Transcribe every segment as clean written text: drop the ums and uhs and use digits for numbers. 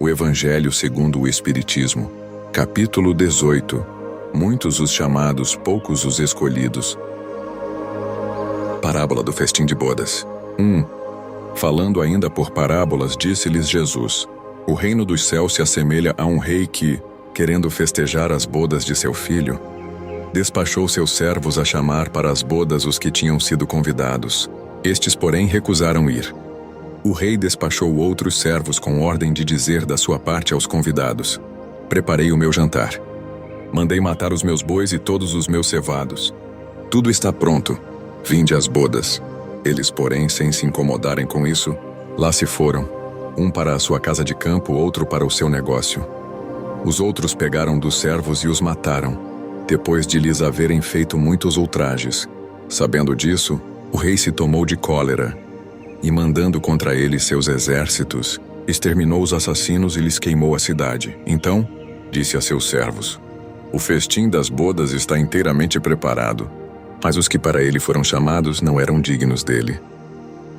O Evangelho segundo o Espiritismo, capítulo 18. Muitos os chamados, poucos os escolhidos. Parábola do festim de bodas. 1. Falando ainda por parábolas, disse-lhes Jesus: O reino dos céus se assemelha a um rei que, querendo festejar as bodas de seu filho, despachou seus servos a chamar para as bodas os que tinham sido convidados. Estes, porém, recusaram ir. O rei despachou outros servos com ordem de dizer da sua parte aos convidados: Preparei o meu jantar. Mandei matar os meus bois e todos os meus cevados. Tudo está pronto. Vinde às bodas. Eles, porém, sem se incomodarem com isso, lá se foram, um para a sua casa de campo, outro para o seu negócio. Os outros pegaram dos servos e os mataram, depois de lhes haverem feito muitos ultrajes. Sabendo disso, o rei se tomou de cólera, e mandando contra eles seus exércitos, exterminou os assassinos e lhes queimou a cidade. Então, disse a seus servos: O festim das bodas está inteiramente preparado, mas os que para ele foram chamados não eram dignos dele.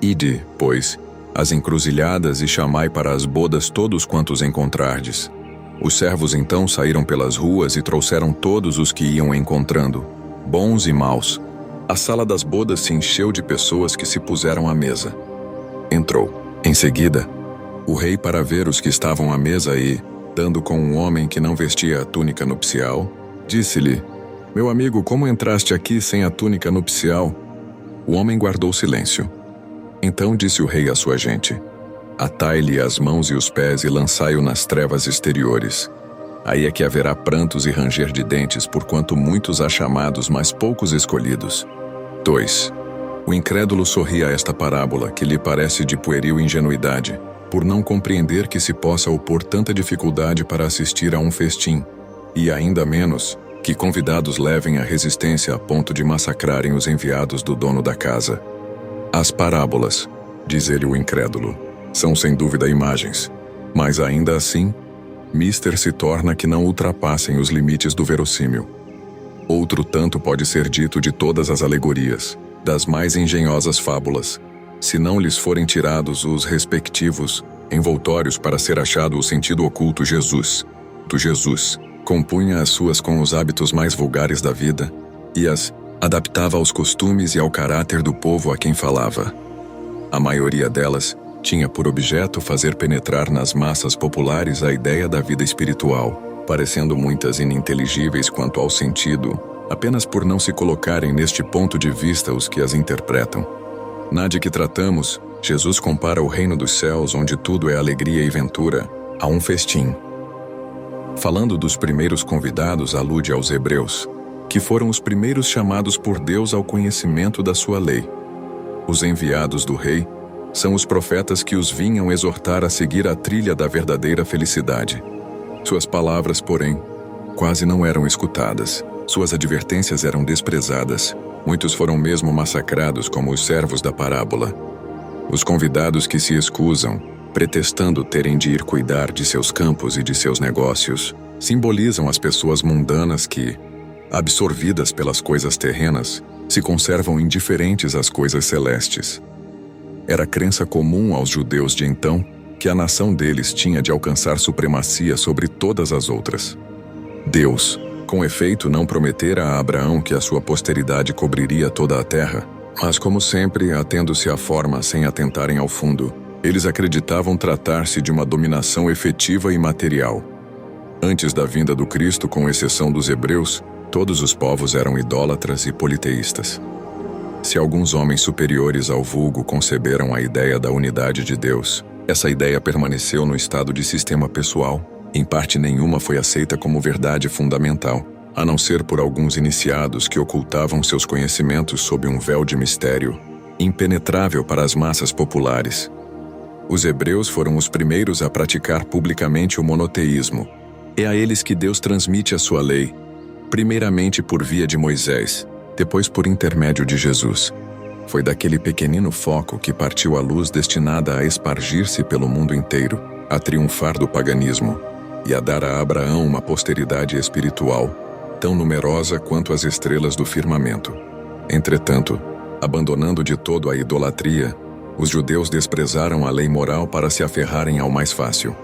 Ide, pois, às encruzilhadas e chamai para as bodas todos quantos encontrardes. Os servos então saíram pelas ruas e trouxeram todos os que iam encontrando, bons e maus. A sala das bodas se encheu de pessoas que se puseram à mesa. Entrou, em seguida, o rei para ver os que estavam à mesa e, dando com um homem que não vestia a túnica nupcial, disse-lhe: Meu amigo, como entraste aqui sem a túnica nupcial? O homem guardou silêncio. Então disse o rei à sua gente: Atai-lhe as mãos e os pés e lançai-o nas trevas exteriores. Aí é que haverá prantos e ranger de dentes, porquanto muitos há chamados, mas poucos escolhidos. 2. O incrédulo sorri a esta parábola, que lhe parece de pueril ingenuidade, por não compreender que se possa opor tanta dificuldade para assistir a um festim, e ainda menos que convidados levem a resistência a ponto de massacrarem os enviados do dono da casa. As parábolas, diz ele o incrédulo, são sem dúvida imagens, mas ainda assim, mister se torna que não ultrapassem os limites do verossímil. Outro tanto pode ser dito de todas as alegorias, das mais engenhosas fábulas, se não lhes forem tirados os respectivos envoltórios para ser achado o sentido oculto. Jesus compunha as suas com os hábitos mais vulgares da vida e as adaptava aos costumes e ao caráter do povo a quem falava. A maioria delas tinha por objeto fazer penetrar nas massas populares a ideia da vida espiritual, parecendo muitas ininteligíveis quanto ao sentido, apenas por não se colocarem neste ponto de vista os que as interpretam. Na de que tratamos, Jesus compara o reino dos céus, onde tudo é alegria e ventura, a um festim. Falando dos primeiros convidados, alude aos hebreus, que foram os primeiros chamados por Deus ao conhecimento da sua lei. Os enviados do rei são os profetas que os vinham exortar a seguir a trilha da verdadeira felicidade. Suas palavras, porém, quase não eram escutadas. Suas advertências eram desprezadas. Muitos foram mesmo massacrados, como os servos da parábola. Os convidados que se excusam, pretextando terem de ir cuidar de seus campos e de seus negócios, simbolizam as pessoas mundanas que, absorvidas pelas coisas terrenas, se conservam indiferentes às coisas celestes. Era crença comum aos judeus de então que a nação deles tinha de alcançar supremacia sobre todas as outras. Deus, com efeito, não prometera a Abraão que a sua posteridade cobriria toda a terra, mas, como sempre, atendo-se à forma sem atentarem ao fundo, eles acreditavam tratar-se de uma dominação efetiva e material. Antes da vinda do Cristo, com exceção dos hebreus, todos os povos eram idólatras e politeístas. Se alguns homens superiores ao vulgo conceberam a ideia da unidade de Deus, essa ideia permaneceu no estado de sistema pessoal. Em parte nenhuma foi aceita como verdade fundamental, a não ser por alguns iniciados que ocultavam seus conhecimentos sob um véu de mistério, impenetrável para as massas populares. Os hebreus foram os primeiros a praticar publicamente o monoteísmo. É a eles que Deus transmite a sua lei, primeiramente por via de Moisés, depois por intermédio de Jesus. Foi daquele pequenino foco que partiu a luz destinada a espargir-se pelo mundo inteiro, a triunfar do paganismo e a dar a Abraão uma posteridade espiritual, tão numerosa quanto as estrelas do firmamento. Entretanto, abandonando de todo a idolatria, os judeus desprezaram a lei moral para se aferrarem ao mais fácil.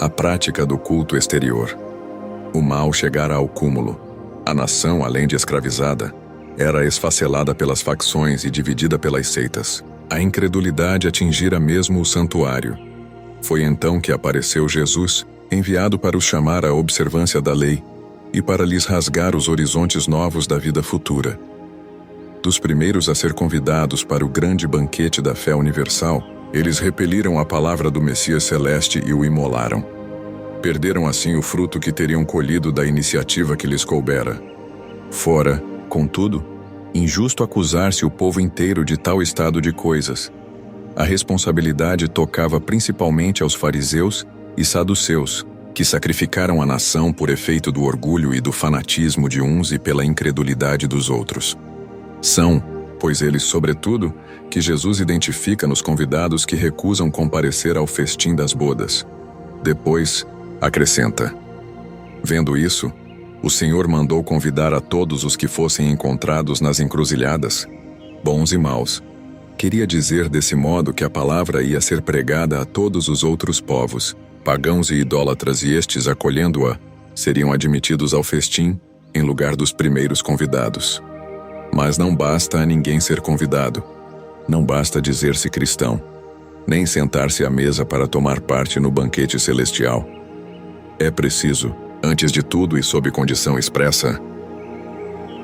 A prática do culto exterior. O mal chegara ao cúmulo. A nação, além de escravizada, era esfacelada pelas facções e dividida pelas seitas. A incredulidade atingira mesmo o santuário. Foi então que apareceu Jesus, enviado para os chamar à observância da lei e para lhes rasgar os horizontes novos da vida futura. Dos primeiros a ser convidados para o grande banquete da fé universal, eles repeliram a palavra do Messias Celeste e o imolaram. Perderam assim o fruto que teriam colhido da iniciativa que lhes coubera. Fora, contudo, injusto acusar-se o povo inteiro de tal estado de coisas. A responsabilidade tocava principalmente aos fariseus e saduceus, que sacrificaram a nação por efeito do orgulho e do fanatismo de uns e pela incredulidade dos outros. São, pois eles, sobretudo, que Jesus identifica nos convidados que recusam comparecer ao festim das bodas. Depois, acrescenta: vendo isso, o Senhor mandou convidar a todos os que fossem encontrados nas encruzilhadas, bons e maus. Queria dizer desse modo que a palavra ia ser pregada a todos os outros povos, pagãos e idólatras, e estes, acolhendo-a, seriam admitidos ao festim em lugar dos primeiros convidados. Mas não basta a ninguém ser convidado. Não basta dizer-se cristão, nem sentar-se à mesa para tomar parte no banquete celestial. É preciso, antes de tudo e sob condição expressa,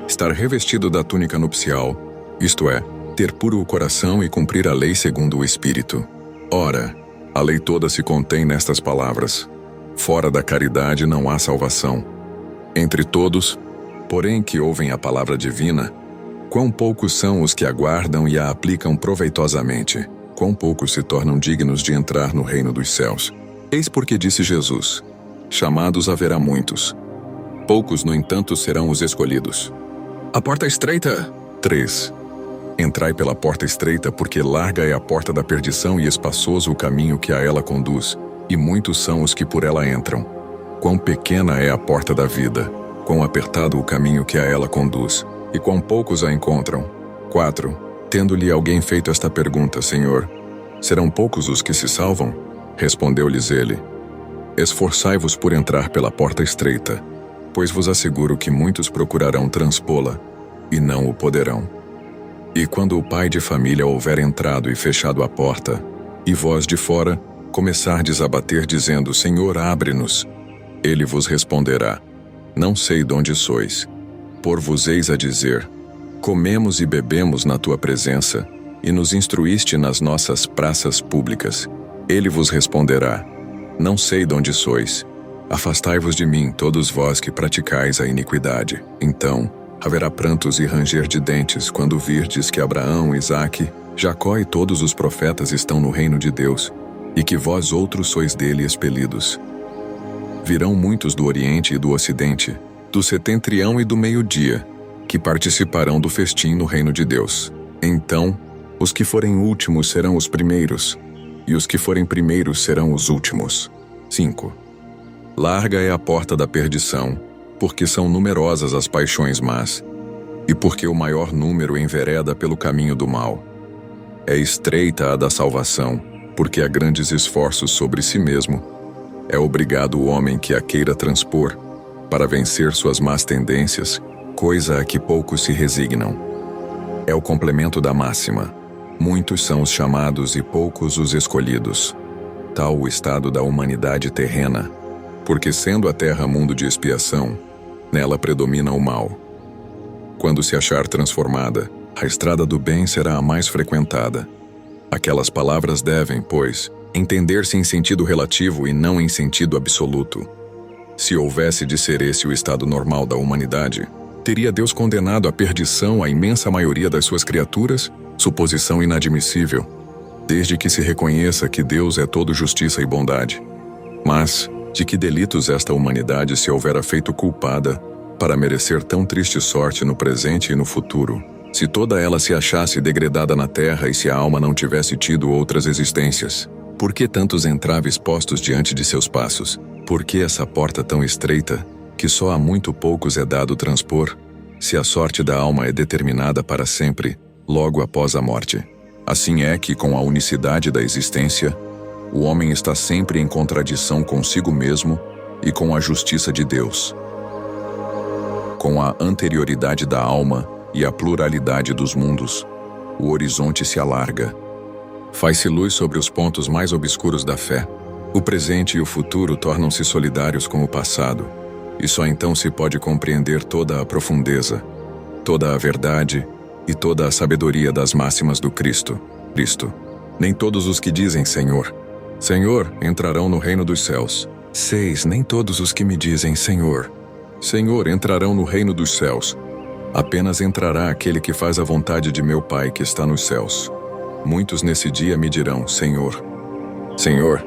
estar revestido da túnica nupcial, isto é, ter puro o coração e cumprir a lei segundo o Espírito. Ora, a lei toda se contém nestas palavras: fora da caridade não há salvação. Entre todos, porém, que ouvem a palavra divina, quão poucos são os que aguardam e a aplicam proveitosamente, quão poucos se tornam dignos de entrar no reino dos céus. Eis porque disse Jesus: chamados haverá muitos. Poucos, no entanto, serão os escolhidos. A porta estreita. 3. Entrai pela porta estreita, porque larga é a porta da perdição e espaçoso o caminho que a ela conduz, e muitos são os que por ela entram. Quão pequena é a porta da vida, quão apertado o caminho que a ela conduz, e quão poucos a encontram. 4. Tendo-lhe alguém feito esta pergunta: Senhor, serão poucos os que se salvam? Respondeu-lhes ele: esforçai-vos por entrar pela porta estreita, pois vos asseguro que muitos procurarão transpô-la, e não o poderão. E quando o pai de família houver entrado e fechado a porta, e vós de fora começardes a bater dizendo: Senhor, abre-nos, ele vos responderá: não sei de onde sois. Por-vos-eis a dizer: comemos e bebemos na tua presença, e nos instruíste nas nossas praças públicas. Ele vos responderá: não sei de onde sois. Afastai-vos de mim, todos vós que praticais a iniquidade. Então haverá prantos e ranger de dentes quando virdes que Abraão, Isaque, Jacó e todos os profetas estão no reino de Deus, e que vós outros sois dele expelidos. Virão muitos do Oriente e do Ocidente, do setentrião e do meio-dia, que participarão do festim no reino de Deus. Então, os que forem últimos serão os primeiros, e os que forem primeiros serão os últimos. 5. Larga é a porta da perdição, porque são numerosas as paixões más, e porque o maior número envereda pelo caminho do mal. É estreita a da salvação, porque há grandes esforços sobre si mesmo. É obrigado o homem que a queira transpor, para vencer suas más tendências, coisa a que poucos se resignam. É o complemento da máxima: muitos são os chamados e poucos os escolhidos. Tal o estado da humanidade terrena, porque sendo a terra mundo de expiação, nela predomina o mal. Quando se achar transformada, a estrada do bem será a mais frequentada. Aquelas palavras devem, pois, entender-se em sentido relativo e não em sentido absoluto. Se houvesse de ser esse o estado normal da humanidade, teria Deus condenado à perdição a imensa maioria das suas criaturas? Suposição inadmissível, desde que se reconheça que Deus é todo justiça e bondade. Mas de que delitos esta humanidade se houvera feito culpada para merecer tão triste sorte no presente e no futuro, se toda ela se achasse degradada na terra e se a alma não tivesse tido outras existências? Por que tantos entraves postos diante de seus passos? Por que essa porta tão estreita, que só a muito poucos é dado transpor, se a sorte da alma é determinada para sempre, logo após a morte? Assim é que, com a unicidade da existência, O homem está sempre em contradição consigo mesmo e com a justiça de Deus. Com a anterioridade da alma e a pluralidade dos mundos, o horizonte se alarga. Faz-se luz sobre os pontos mais obscuros da fé. O presente e o futuro tornam-se solidários com o passado, e só então se pode compreender toda a profundeza, toda a verdade e toda a sabedoria das máximas do Cristo. Nem todos os que dizem Senhor, Senhor, entrarão no reino dos céus. 6. Nem todos os que me dizem Senhor, Senhor, entrarão no reino dos céus. Apenas entrará aquele que faz a vontade de meu Pai que está nos céus. Muitos nesse dia me dirão, Senhor, Senhor,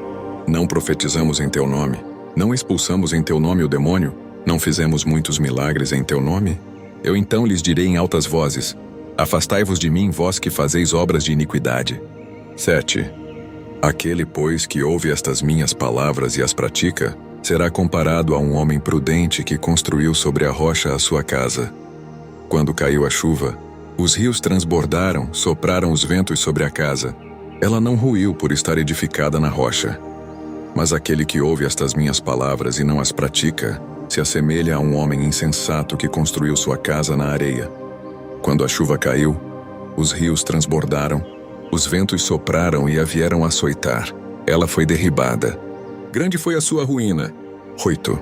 não profetizamos em teu nome? Não expulsamos em teu nome o demônio? Não fizemos muitos milagres em teu nome? Eu então lhes direi em altas vozes, afastai-vos de mim, vós que fazeis obras de iniquidade. 7. Aquele, pois, que ouve estas minhas palavras e as pratica, será comparado a um homem prudente que construiu sobre a rocha a sua casa. Quando caiu a chuva, os rios transbordaram, sopraram os ventos sobre a casa. Ela não ruiu por estar edificada na rocha. Mas aquele que ouve estas minhas palavras e não as pratica, se assemelha a um homem insensato que construiu sua casa na areia. Quando a chuva caiu, os rios transbordaram, os ventos sopraram e a vieram açoitar. Ela foi derribada. Grande foi a sua ruína. 8.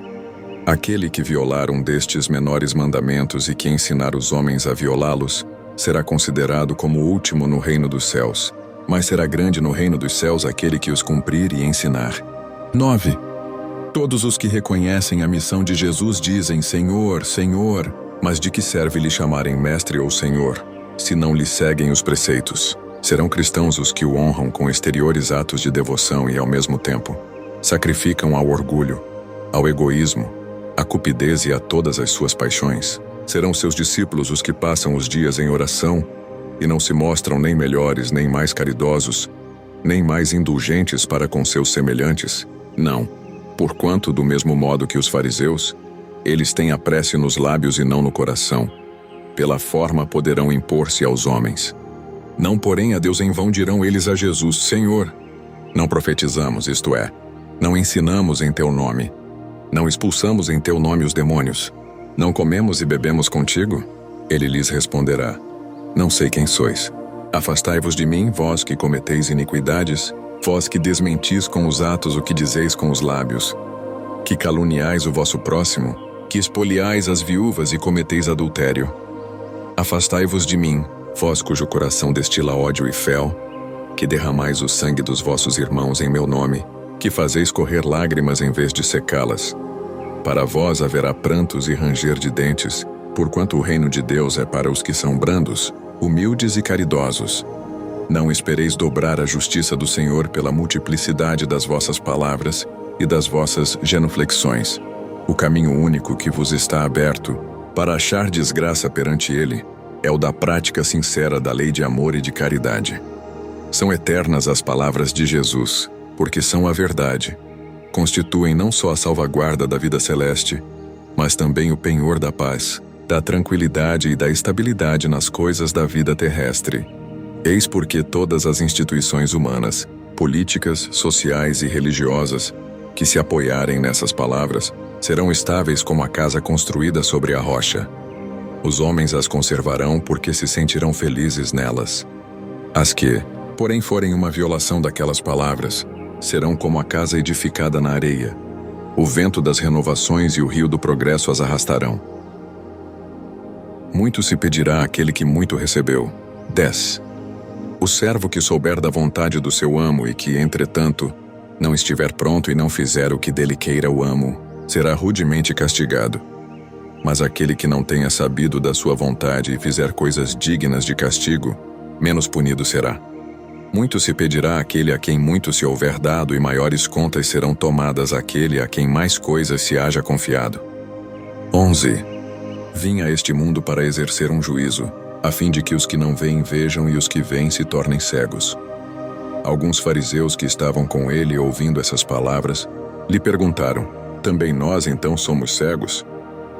Aquele que violar um destes menores mandamentos e que ensinar os homens a violá-los, será considerado como o último no reino dos céus, mas será grande no reino dos céus aquele que os cumprir e ensinar. 9. Todos os que reconhecem a missão de Jesus dizem Senhor, Senhor, mas de que serve lhe chamarem Mestre ou Senhor, se não lhe seguem os preceitos? Serão cristãos os que o honram com exteriores atos de devoção e, ao mesmo tempo, sacrificam ao orgulho, ao egoísmo, à cupidez e a todas as suas paixões. Serão seus discípulos os que passam os dias em oração e não se mostram nem melhores, nem mais caridosos, nem mais indulgentes para com seus semelhantes. Não, porquanto, do mesmo modo que os fariseus, eles têm a prece nos lábios e não no coração. Pela forma poderão impor-se aos homens. Não, porém, a Deus em vão dirão eles a Jesus, Senhor, não profetizamos, isto é, não ensinamos em teu nome, não expulsamos em teu nome os demônios, não comemos e bebemos contigo? Ele lhes responderá, não sei quem sois. Afastai-vos de mim, vós que cometeis iniquidades, vós que desmentis com os atos o que dizeis com os lábios, que caluniais o vosso próximo, que espoliais as viúvas e cometeis adultério. Afastai-vos de mim, vós cujo coração destila ódio e fel, que derramais o sangue dos vossos irmãos em meu nome, que fazeis correr lágrimas em vez de secá-las. Para vós haverá prantos e ranger de dentes, porquanto o reino de Deus é para os que são brandos, humildes e caridosos. Não espereis dobrar a justiça do Senhor pela multiplicidade das vossas palavras e das vossas genuflexões. O caminho único que vos está aberto, para achar desgraça perante Ele, é o da prática sincera da lei de amor e de caridade. São eternas as palavras de Jesus, porque são a verdade. Constituem não só a salvaguarda da vida celeste, mas também o penhor da paz, da tranquilidade e da estabilidade nas coisas da vida terrestre. Eis porque todas as instituições humanas, políticas, sociais e religiosas, que se apoiarem nessas palavras, serão estáveis como a casa construída sobre a rocha. Os homens as conservarão porque se sentirão felizes nelas. As que, porém, forem uma violação daquelas palavras, serão como a casa edificada na areia. O vento das renovações e o rio do progresso as arrastarão. Muito se pedirá àquele que muito recebeu. 10. O servo que souber da vontade do seu amo e que, entretanto, não estiver pronto e não fizer o que dele queira o amo, será rudemente castigado. Mas aquele que não tenha sabido da sua vontade e fizer coisas dignas de castigo, menos punido será. Muito se pedirá àquele a quem muito se houver dado e maiores contas serão tomadas àquele a quem mais coisas se haja confiado. 11. Vim a este mundo para exercer um juízo, a fim de que os que não veem vejam e os que veem se tornem cegos. Alguns fariseus que estavam com ele ouvindo essas palavras, lhe perguntaram, também nós então somos cegos?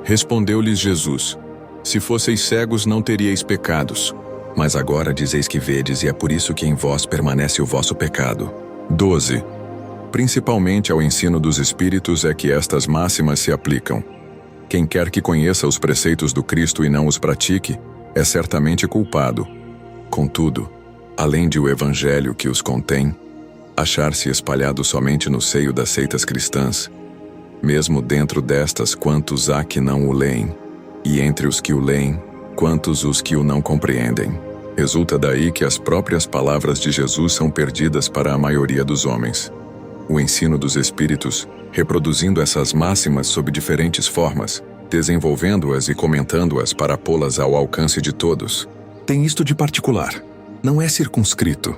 Respondeu-lhes Jesus, se fosseis cegos não teríeis pecados, mas agora dizeis que vedes e é por isso que em vós permanece o vosso pecado. 12. Principalmente ao ensino dos Espíritos é que estas máximas se aplicam. Quem quer que conheça os preceitos do Cristo e não os pratique, é certamente culpado. Contudo, além de o Evangelho que os contém, achar-se espalhado somente no seio das seitas cristãs, mesmo dentro destas quantos há que não o leem, e entre os que o leem, quantos os que o não compreendem. Resulta daí que as próprias palavras de Jesus são perdidas para a maioria dos homens. O ensino dos Espíritos, reproduzindo essas máximas sob diferentes formas, desenvolvendo-as e comentando-as para pô-las ao alcance de todos, tem isto de particular: não é circunscrito.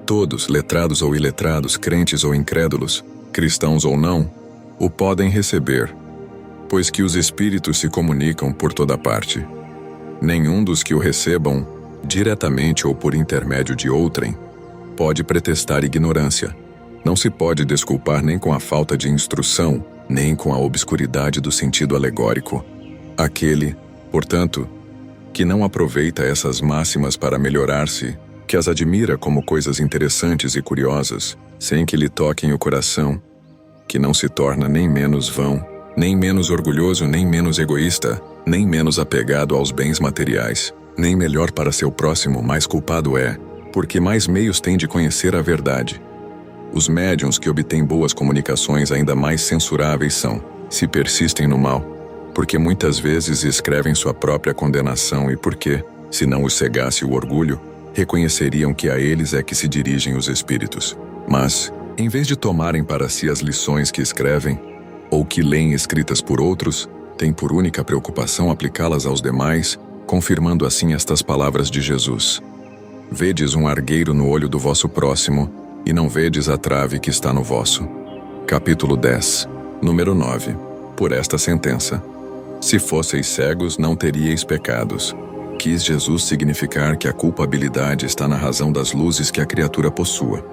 Todos, letrados ou iletrados, crentes ou incrédulos, cristãos ou não, o podem receber, pois que os Espíritos se comunicam por toda parte. Nenhum dos que o recebam, diretamente ou por intermédio de outrem, pode pretextar ignorância. Não se pode desculpar nem com a falta de instrução, nem com a obscuridade do sentido alegórico. Aquele, portanto, que não aproveita essas máximas para melhorar-se, que as admira como coisas interessantes e curiosas, sem que lhe toquem o coração, que não se torna nem menos vão, nem menos orgulhoso, nem menos egoísta, nem menos apegado aos bens materiais, nem melhor para seu próximo, mais culpado é, porque mais meios tem de conhecer a verdade. Os médiuns que obtêm boas comunicações ainda mais censuráveis são, se persistem no mal, porque muitas vezes escrevem sua própria condenação e porque, se não os cegasse o orgulho, reconheceriam que a eles é que se dirigem os espíritos. Mas, em vez de tomarem para si as lições que escrevem, ou que leem escritas por outros, têm por única preocupação aplicá-las aos demais, confirmando assim estas palavras de Jesus: Vedes um argueiro no olho do vosso próximo, e não vedes a trave que está no vosso. Capítulo 10, número 9. Por esta sentença: se fosseis cegos, não teríeis pecados. Quis Jesus significar que a culpabilidade está na razão das luzes que a criatura possua.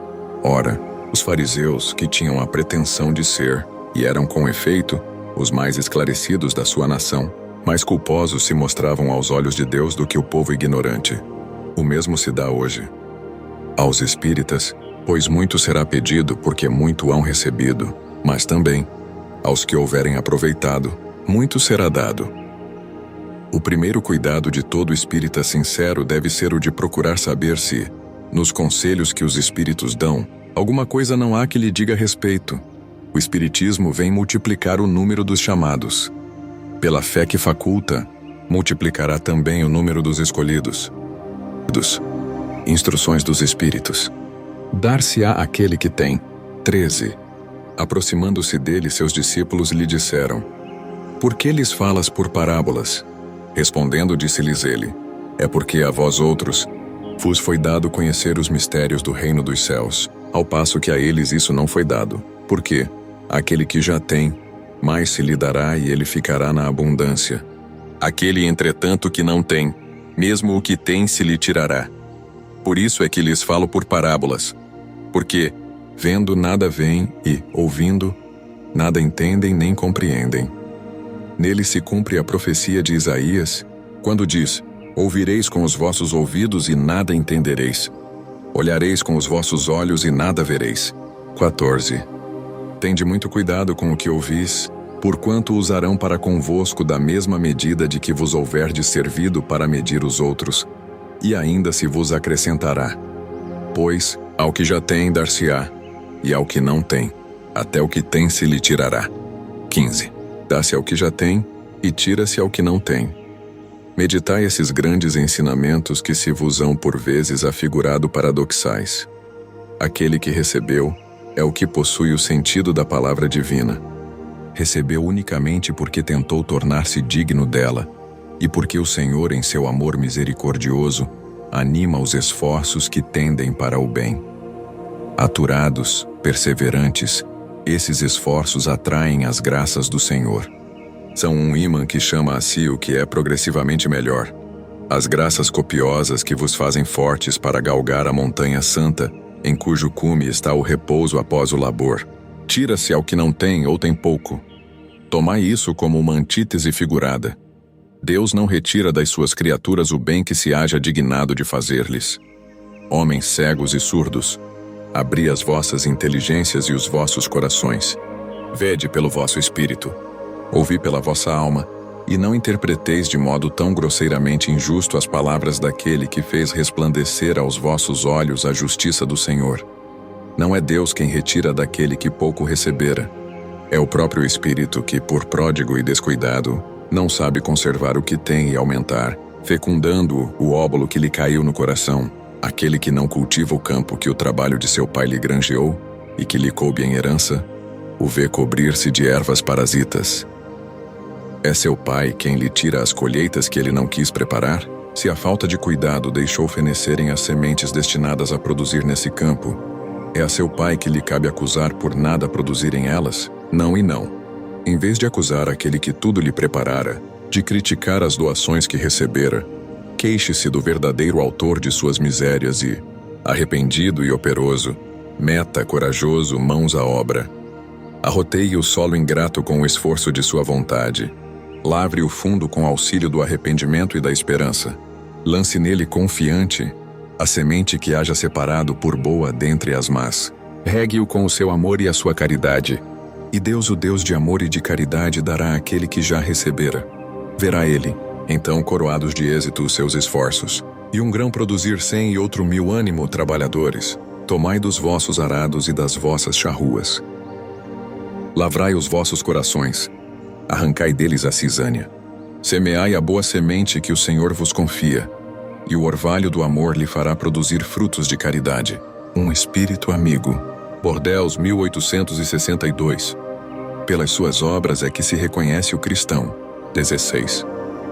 Ora, os fariseus, que tinham a pretensão de ser, e eram com efeito, os mais esclarecidos da sua nação, mais culposos se mostravam aos olhos de Deus do que o povo ignorante. O mesmo se dá hoje aos espíritas, pois muito será pedido porque muito hão recebido, mas também, aos que houverem aproveitado, muito será dado. O primeiro cuidado de todo espírita sincero deve ser o de procurar saber se, nos conselhos que os espíritos dão, alguma coisa não há que lhe diga respeito. O espiritismo vem multiplicar o número dos chamados. Pela fé que faculta, multiplicará também o número dos escolhidos. Instruções dos Espíritos. Dar-se-á aquele que tem. 13. Aproximando-se dele, seus discípulos lhe disseram: Por que lhes falas por parábolas? Respondendo, disse-lhes ele: É porque a vós outros vos foi dado conhecer os mistérios do reino dos céus, ao passo que a eles isso não foi dado. Porque aquele que já tem, mais se lhe dará e ele ficará na abundância. Aquele, entretanto, que não tem, mesmo o que tem se lhe tirará. Por isso é que lhes falo por parábolas. Porque, vendo nada veem e, ouvindo, nada entendem nem compreendem. Nele se cumpre a profecia de Isaías, quando diz: Ouvireis com os vossos ouvidos e nada entendereis. Olhareis com os vossos olhos e nada vereis. 14. Tende muito cuidado com o que ouvis, porquanto usarão para convosco da mesma medida de que vos houverdes servido para medir os outros, e ainda se vos acrescentará. Pois, ao que já tem dar-se-á, e ao que não tem, até o que tem se lhe tirará. 15. Dá-se ao que já tem, e tira-se ao que não tem. Meditai esses grandes ensinamentos que se vos hão por vezes afigurado paradoxais. Aquele que recebeu é o que possui o sentido da palavra divina. Recebeu unicamente porque tentou tornar-se digno dela, e porque o Senhor, em seu amor misericordioso, anima os esforços que tendem para o bem. Aturados, perseverantes, esses esforços atraem as graças do Senhor. São um ímã que chama a si o que é progressivamente melhor. As graças copiosas que vos fazem fortes para galgar a montanha santa, em cujo cume está o repouso após o labor. Tira-se ao que não tem ou tem pouco. Tomai isso como uma antítese figurada. Deus não retira das suas criaturas o bem que se haja dignado de fazer-lhes. Homens cegos e surdos, Abri as vossas inteligências e os vossos corações. Vede pelo vosso espírito. Ouvi pela vossa alma, e não interpreteis de modo tão grosseiramente injusto as palavras daquele que fez resplandecer aos vossos olhos a justiça do Senhor. Não é Deus quem retira daquele que pouco recebera. É o próprio Espírito que, por pródigo e descuidado, não sabe conservar o que tem e aumentar, fecundando o óbolo que lhe caiu no coração, aquele que não cultiva o campo que o trabalho de seu pai lhe granjeou e que lhe coube em herança, o vê cobrir-se de ervas parasitas. É seu pai quem lhe tira as colheitas que ele não quis preparar? Se a falta de cuidado deixou fenecerem as sementes destinadas a produzir nesse campo, é a seu pai que lhe cabe acusar por nada produzirem elas? Não e não. Em vez de acusar aquele que tudo lhe preparara, de criticar as doações que recebera, queixe-se do verdadeiro autor de suas misérias e, arrependido e operoso, meta corajoso mãos à obra. Arroteie o solo ingrato com o esforço de sua vontade. Lavre o fundo com auxílio do arrependimento e da esperança. Lance nele confiante a semente que haja separado por boa dentre as más. Regue-o com o seu amor e a sua caridade. E Deus, o Deus de amor e de caridade, dará àquele que já recebera. Verá ele, então, coroados de êxito os seus esforços. E um grão produzir 100 e outro 1000 ânimo, trabalhadores. Tomai dos vossos arados e das vossas charruas. Lavrai os vossos corações. Arrancai deles a cisânia. Semeai a boa semente que o Senhor vos confia, e o orvalho do amor lhe fará produzir frutos de caridade. Um espírito amigo. Bordeaux, 1862. Pelas suas obras é que se reconhece o cristão. 16.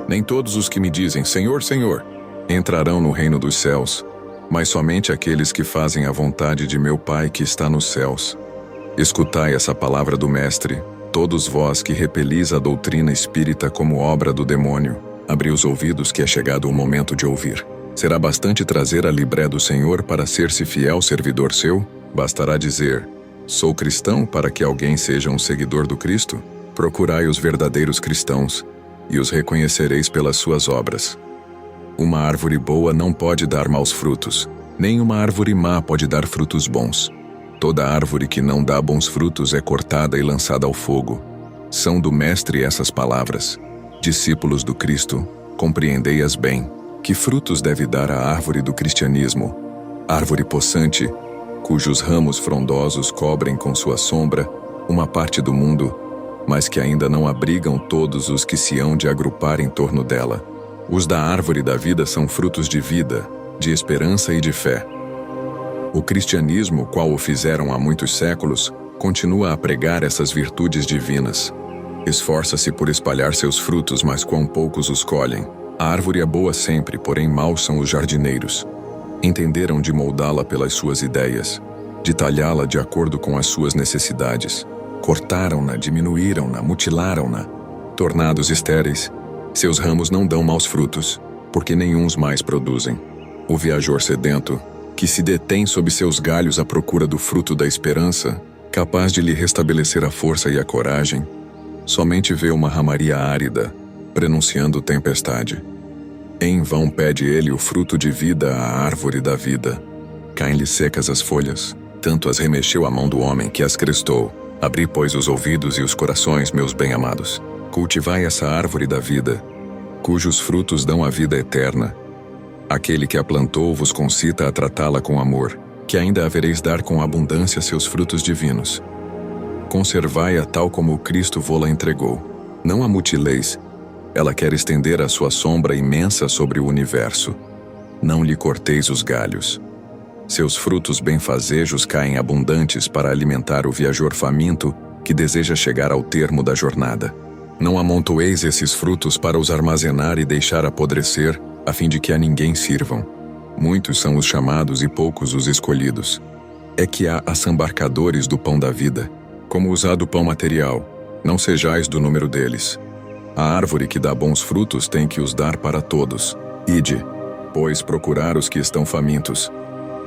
Nem todos os que me dizem, Senhor, Senhor, entrarão no reino dos céus, mas somente aqueles que fazem a vontade de meu Pai que está nos céus. Escutai essa palavra do Mestre, todos vós que repelis a doutrina espírita como obra do demônio. Abri os ouvidos que é chegado o momento de ouvir. Será bastante trazer a libré do Senhor para ser-se fiel servidor seu? Bastará dizer, sou cristão, para que alguém seja um seguidor do Cristo? Procurai os verdadeiros cristãos, e os reconhecereis pelas suas obras. Uma árvore boa não pode dar maus frutos, nem uma árvore má pode dar frutos bons. Toda árvore que não dá bons frutos é cortada e lançada ao fogo. São do Mestre essas palavras. Discípulos do Cristo, compreendei-as bem. Que frutos deve dar a árvore do cristianismo? Árvore possante, cujos ramos frondosos cobrem com sua sombra uma parte do mundo, mas que ainda não abrigam todos os que se hão de agrupar em torno dela. Os da árvore da vida são frutos de vida, de esperança e de fé. O cristianismo, qual o fizeram há muitos séculos, continua a pregar essas virtudes divinas. Esforça-se por espalhar seus frutos, mas quão poucos os colhem. A árvore é boa sempre, porém maus são os jardineiros. Entenderam de moldá-la pelas suas ideias, de talhá-la de acordo com as suas necessidades. Cortaram-na, diminuíram-na, mutilaram-na. Tornados estéreis, seus ramos não dão maus frutos, porque nenhuns mais produzem. O viajor sedento, que se detém sob seus galhos à procura do fruto da esperança, capaz de lhe restabelecer a força e a coragem, somente vê uma ramaria árida, prenunciando tempestade. Em vão pede ele o fruto de vida à árvore da vida. Caem-lhe secas as folhas, tanto as remexeu a mão do homem que as crestou. Abri, pois, os ouvidos e os corações, meus bem-amados. Cultivai essa árvore da vida, cujos frutos dão a vida eterna. Aquele que a plantou vos concita a tratá-la com amor, que ainda havereis dar com abundância seus frutos divinos. Conservai-a tal como o Cristo vô-la entregou. Não a mutileis, ela quer estender a sua sombra imensa sobre o universo. Não lhe corteis os galhos. Seus frutos benfazejos caem abundantes para alimentar o viajor faminto que deseja chegar ao termo da jornada. Não amontoeis esses frutos para os armazenar e deixar apodrecer, a fim de que a ninguém sirvam. Muitos são os chamados e poucos os escolhidos. É que há assambarcadores do pão da vida, como usar do pão material, não sejais do número deles. A árvore que dá bons frutos tem que os dar para todos. Ide, pois, procurar os que estão famintos.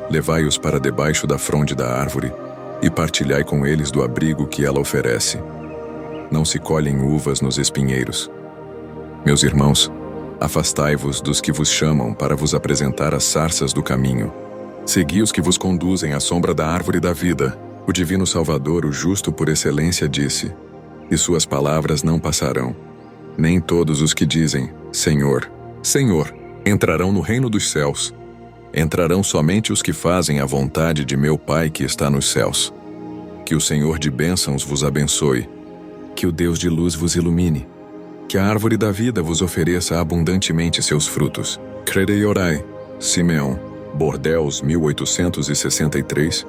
Levai-os para debaixo da fronde da árvore, e partilhai com eles do abrigo que ela oferece. Não se colhem uvas nos espinheiros. Meus irmãos, afastai-vos dos que vos chamam para vos apresentar as sarças do caminho. Segui os que vos conduzem à sombra da árvore da vida. O divino Salvador, o justo por excelência, disse: e suas palavras não passarão. Nem todos os que dizem, Senhor, Senhor, entrarão no reino dos céus. Entrarão somente os que fazem a vontade de meu Pai que está nos céus. Que o Senhor de bênçãos vos abençoe. Que o Deus de luz vos ilumine. Que a árvore da vida vos ofereça abundantemente seus frutos. Crede e orai. Simeão, Bordeaux, 1863.